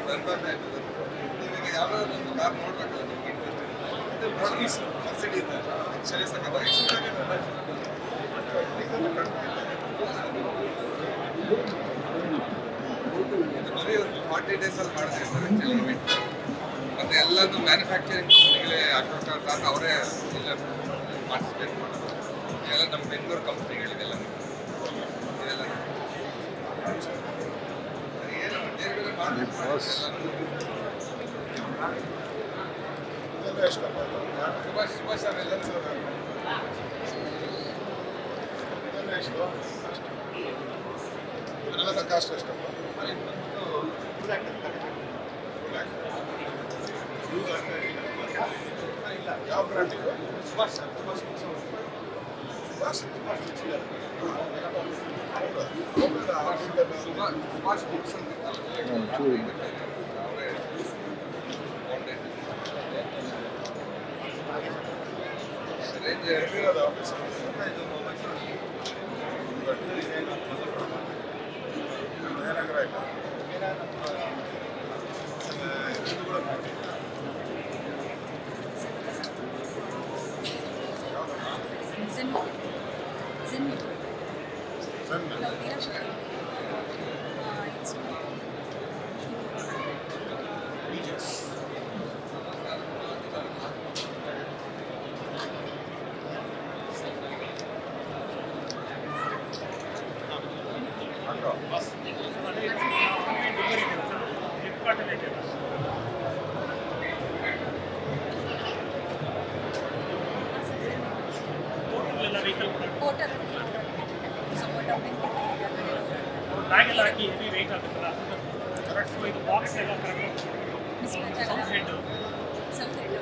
ಸಂತೋಷ ಆಯ್ತು. ನಿಮಗೆ ಯಾವ್ದಾದ್ರು ಒಂದು ಕಾರ್ ನೋಡ್ಬೇಕಲ್ಲ, ನಿಮ್ಗೆ ಇಂಟ್ರೆಸ್ಟ್ ಸಬ್ಸಿಡಿ ಇದೆ ಆಕ್ಚುಲಿ ಸಕ್ಕತ್ತಾಗಿ ಬರೀ ಒಂದು 40 ಡೇಸಲ್ಲಿ ಮಾಡಿದ್ರೆ ಸರ್ ಆ್ಯಕ್ಚುಲಿ ಮತ್ತು ಎಲ್ಲನೂ ಮ್ಯಾನುಫ್ಯಾಕ್ಚರಿಂಗ್ ಕಂಪ್ನಿಗಳೇ ಅಶೋಕ ಟಾಟಾ ಅವರೇ ಇಲ್ಲ ಪಾರ್ಟಿಸಿಪೇಟ್ ಮಾಡೋದು. ಇದೆಲ್ಲ ನಮ್ಮ ಬೆಂಗಳೂರು ಕಂಪ್ನಿಗಳಿದೆಲ್ಲ ಇದೆಲ್ಲ ಏನು ಬೇರೆ ಬೇರೆ ಮಾಡಬೇಕು. ಸುಭಾಷ್ ಸರ್ ಎಲ್ಲರೂ ಇದೆಲ್ಲ ಕಾಸ್ಟ್ ಎಷ್ಟಪ್ಪ? ಯಾವ ಬ್ರ್ಯಾಂಡ್ ಇದು? ಸುಭಾಷ್ ಬುಕ್ಸ್ ಅಂತ ರೇಂಜ್ ಆಫೀಸ್ ಜಯನಗರ ಆಯ್ತಾ? ಬ್ಯಾಗ್ ಎಲ್ಲ ಹಾಕಿ ಹೆವಿ ವೆಯ್ಟ್ ಆಗುತ್ತಲ್ಲ ಕರೆಕ್ಟ್. ಸೊ ಇದು ಬಾಕ್ಸ್ ಎಲ್ಲ ಕರೆಕ್ಟ್ ಸೌತ್ ಹೆಡ್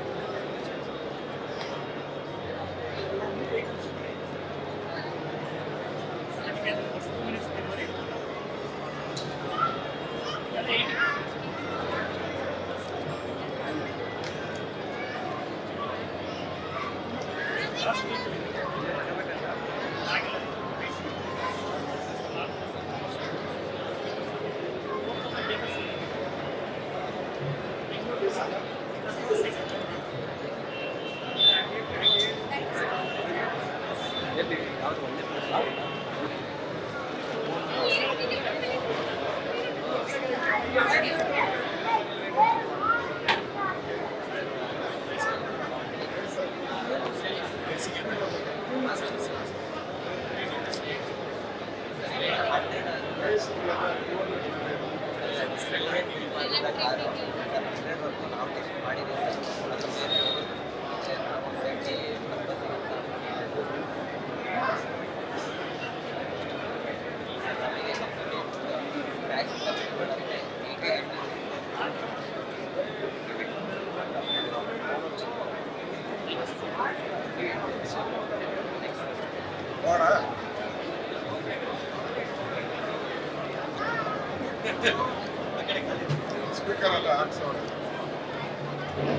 ಸ್ಪೀಕರ್ ಎಲ್ಲ ಹಾಕ್ಸೋಣ.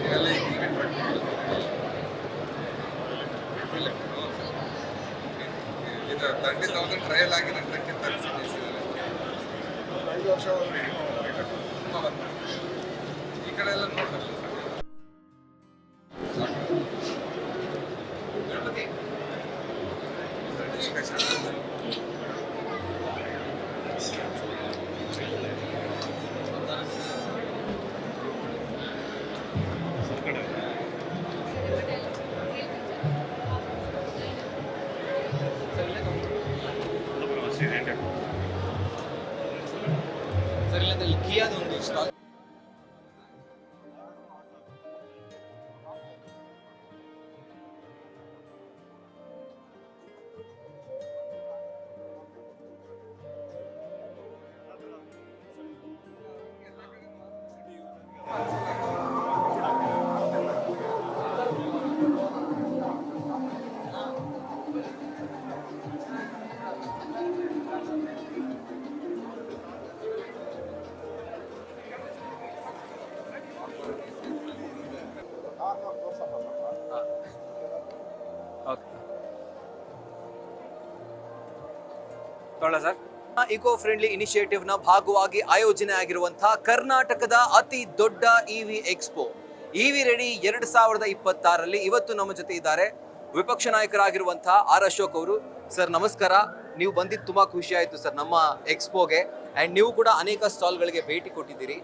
ಇದೆಲ್ಲ ಈವೆಂಟ್ ಇದು 30,000 ಟ್ರಯಲ್ ಆಗಿದೆ. 5 ವರ್ಷ ಈ ಕಡೆ ಎಲ್ಲ ನೋಡ್ಬೇಕು. ಸರ್ ಇಲ್ಲದಲ್ಲಿ ಕಿಯಾದೊಂದು ಸ್ಟಾಲ್ ತೊಗೊಳ್ಳ ಸರ್. ಇಕೋ ಫ್ರೆಂಡ್ಲಿ ಇನಿಷಿಯೇಟಿವ್ ನ ಭಾಗವಾಗಿ ಆಯೋಜನೆ ಆಗಿರುವಂತಹ ಕರ್ನಾಟಕದ ಅತಿ ದೊಡ್ಡ ಇವಿ ಎಕ್ಸ್ಪೋ ಇವಿ ರೆಡಿ 2026 ಇವತ್ತು ನಮ್ಮ ಜೊತೆ ಇದ್ದಾರೆ ವಿಪಕ್ಷ ನಾಯಕರಾಗಿರುವಂತಹ ಆರ್ ಅಶೋಕ್ ಅವರು. ಸರ್ ನಮಸ್ಕಾರ. ನೀವು ಬಂದಿದ್ದು ತುಂಬಾ ಖುಷಿ ಆಯ್ತು ಸರ್ ನಮ್ಮ ಎಕ್ಸ್ಪೋಗೆ. ಅಂಡ್ ನೀವು ಕೂಡ ಅನೇಕ ಸ್ಟಾಲ್ಗಳಿಗೆ ಭೇಟಿ ಕೊಟ್ಟಿದ್ದೀರಿ.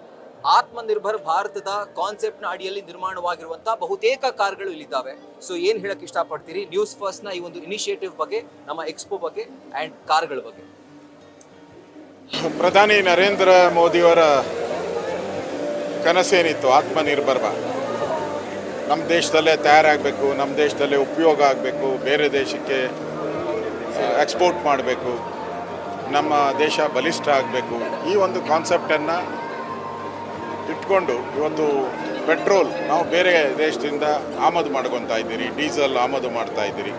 ಆತ್ಮನಿರ್ಭರ್ ಭಾರತದ ಕಾನ್ಸೆಪ್ಟ್ ನ ಅಡಿಯಲ್ಲಿ ನಿರ್ಮಾಣವಾಗಿರುವಂತಹ ಬಹುತೇಕ ಕಾರ್ಗಳು ಇಲ್ಲಿದ್ದಾವೆ. ಸೊ ಏನ್ ಹೇಳಕ್ ಇಷ್ಟಪಡ್ತೀರಿ ನ್ಯೂಸ್ ಫಸ್ಟ್ ನ ಈ ಒಂದು ಇನಿಷಿಯೇಟಿವ್ ಬಗ್ಗೆ, ನಮ್ಮ ಎಕ್ಸ್ಪೋ ಬಗ್ಗೆ ಅಂಡ್ ಕಾರ್ಗಳ ಬಗ್ಗೆ? ಪ್ರಧಾನಿ ನರೇಂದ್ರ ಮೋದಿಯವರ ಕನಸೇನಿತ್ತು ಆತ್ಮನಿರ್ಭರ್ ಭಾರತ್, ನಮ್ಮ ದೇಶದಲ್ಲೇ ತಯಾರಾಗಬೇಕು, ನಮ್ಮ ದೇಶದಲ್ಲೇ ಉಪಯೋಗ ಆಗಬೇಕು, ಬೇರೆ ದೇಶಕ್ಕೆ ಎಕ್ಸ್ಪೋರ್ಟ್ ಮಾಡಬೇಕು, ನಮ್ಮ ದೇಶ ಬಲಿಷ್ಠ ಆಗಬೇಕು, ಈ ಒಂದು ಕಾನ್ಸೆಪ್ಟನ್ನು ಇಟ್ಕೊಂಡು ಇವತ್ತು ಪೆಟ್ರೋಲ್ ನಾವು ಬೇರೆ ದೇಶದಿಂದ ಆಮದು ಮಾಡ್ಕೊತಾ ಇದ್ದೀರಿ, ಡೀಸೆಲ್ ಆಮದು ಮಾಡ್ತಾ ಇದ್ದೀರಿ.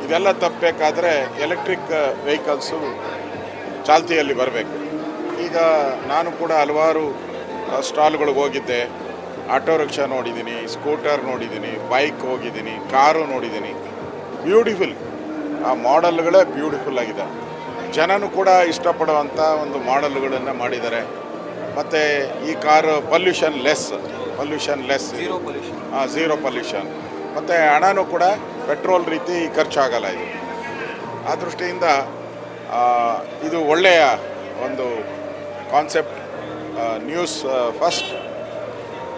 ಇದೆಲ್ಲ ತಪ್ಪಬೇಕಾದ್ರೆ ಎಲೆಕ್ಟ್ರಿಕ್ ವೆಹಿಕಲ್ಸು ಚಾಲ್ತಿಯಲ್ಲಿ ಬರಬೇಕು. ಈಗ ನಾನು ಕೂಡ ಹಲವಾರು ಸ್ಟಾಲ್ಗಳಿಗೆ ಹೋಗಿದ್ದೆ. ಆಟೋ ರಿಕ್ಷಾ ನೋಡಿದ್ದೀನಿ, ಸ್ಕೂಟರ್ ನೋಡಿದ್ದೀನಿ, ಬೈಕ್ ಹೋಗಿದ್ದೀನಿ, ಕಾರು ನೋಡಿದ್ದೀನಿ. ಬ್ಯೂಟಿಫುಲ್, ಆ ಮಾಡೆಲ್ಗಳೇ ಬ್ಯೂಟಿಫುಲ್ ಆಗಿದೆ. ಜನನೂ ಕೂಡ ಇಷ್ಟಪಡುವಂಥ ಒಂದು ಮಾಡೆಲ್ಗಳನ್ನು ಮಾಡಿದ್ದಾರೆ. ಮತ್ತು ಈ car pollution less zero pollution, ಮತ್ತು ಹಣನೂ ಕೂಡ ಪೆಟ್ರೋಲ್ ರೀತಿ ಖರ್ಚಾಗಲ್ಲ. ಇದು ಆ ದೃಷ್ಟಿಯಿಂದ ಇದು ಒಳ್ಳೆಯ ಒಂದು ಕಾನ್ಸೆಪ್ಟ್. ನ್ಯೂಸ್ ಫಸ್ಟ್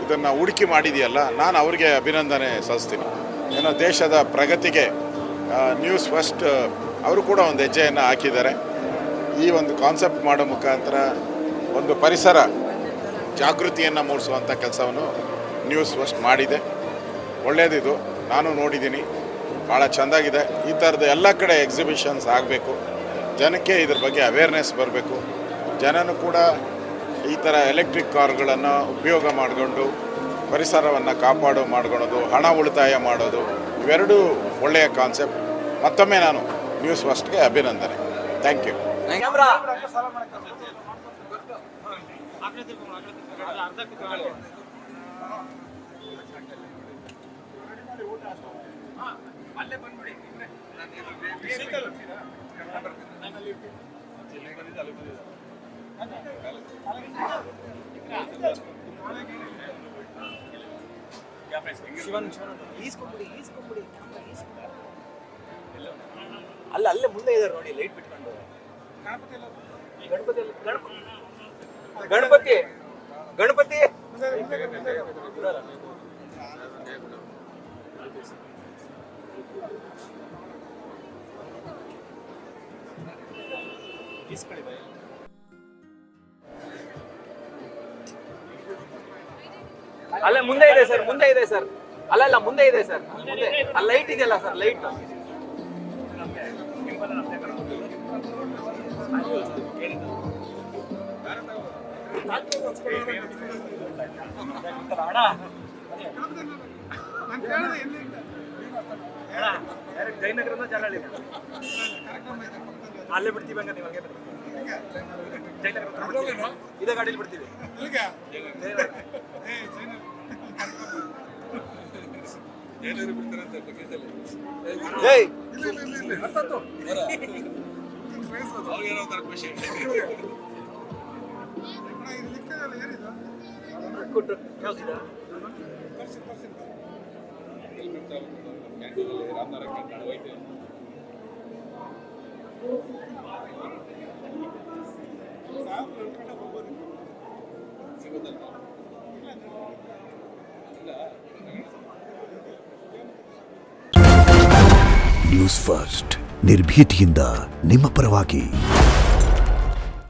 ಇದನ್ನು ಹುಡುಕಿ ಮಾಡಿದೆಯಲ್ಲ, ನಾನು ಅವರಿಗೆ ಅಭಿನಂದನೆ ಸಲ್ಲಿಸ್ತೀನಿ. ಏನೋ ದೇಶದ ಪ್ರಗತಿಗೆ ನ್ಯೂಸ್ ಫಸ್ಟ್ ಅವರು ಕೂಡ ಒಂದು ಹೆಜ್ಜೆಯನ್ನು ಹಾಕಿದ್ದಾರೆ. ಈ ಒಂದು ಕಾನ್ಸೆಪ್ಟ್ ಮಾಡೋ ಮುಖಾಂತರ ಒಂದು ಪರಿಸರ ಜಾಗೃತಿಯನ್ನು ಮೂಡಿಸುವಂಥ ಕೆಲಸವನ್ನು ನ್ಯೂಸ್ ಫಸ್ಟ್ ಮಾಡಿದೆ. ಒಳ್ಳೆಯದಿದು, ನಾನು ನೋಡಿದ್ದೀನಿ, ಭಾಳ ಚೆಂದಾಗಿದೆ. ಈ ಥರದ ಎಲ್ಲ ಕಡೆ ಎಕ್ಸಿಬಿಷನ್ಸ್ ಆಗಬೇಕು, ಜನಕ್ಕೆ ಇದ್ರ ಬಗ್ಗೆ ಅವೇರ್ನೆಸ್ ಬರಬೇಕು. ಜನನೂ ಕೂಡ ಈ ಥರ ಎಲೆಕ್ಟ್ರಿಕ್ ಕಾರ್ಗಳನ್ನು ಉಪಯೋಗ ಮಾಡಿಕೊಂಡು ಪರಿಸರವನ್ನು ಮಾಡ್ಕೊಳ್ಳೋದು, ಹಣ ಉಳಿತಾಯ ಮಾಡೋದು, ಇವೆರಡೂ ಒಳ್ಳೆಯ ಕಾನ್ಸೆಪ್ಟ್. ಮತ್ತೊಮ್ಮೆ ನಾನು ನ್ಯೂಸ್ ಫಸ್ಟ್ಗೆ ಅಭಿನಂದನೆ. Thank you. ಅಲ್ಲೇ ಮುಂದೆ ಇದ್ದಾರೆ ನೋಡಿ, ಲೈಟ್ ಬಿಟ್ಕೊಂಡು. ಗಣಪತಿ ಅಲ್ಲ ಮುಂದೆ ಇದೆ ಸರ್, ಅಲ್ಲ ಮುಂದೆ ಇದೆ ಸರ್, ಮುಂದೆ ಅಲ್ಲಿ ಲೈಟ್ ಇದೆಯಲ್ಲ ಸರ್, ಲೈಟ್. ಜಯನಗರದ ಜಾಲಹಳ್ಳಿ ಅಲ್ಲೇ ಬಿಡ್ತೀವಿ. ಹಂಗ ನೀವು ಜಯನಗರ ಇದೇ ಗಾಡಿಲಿ ಬಿಡ್ತೀವಿ. ನ್ಯೂಸ್ ಫಸ್ಟ್, ನಿರ್ಭೀತಿಯಿಂದ ನಿಮ್ಮ ಪರವಾಗಿ.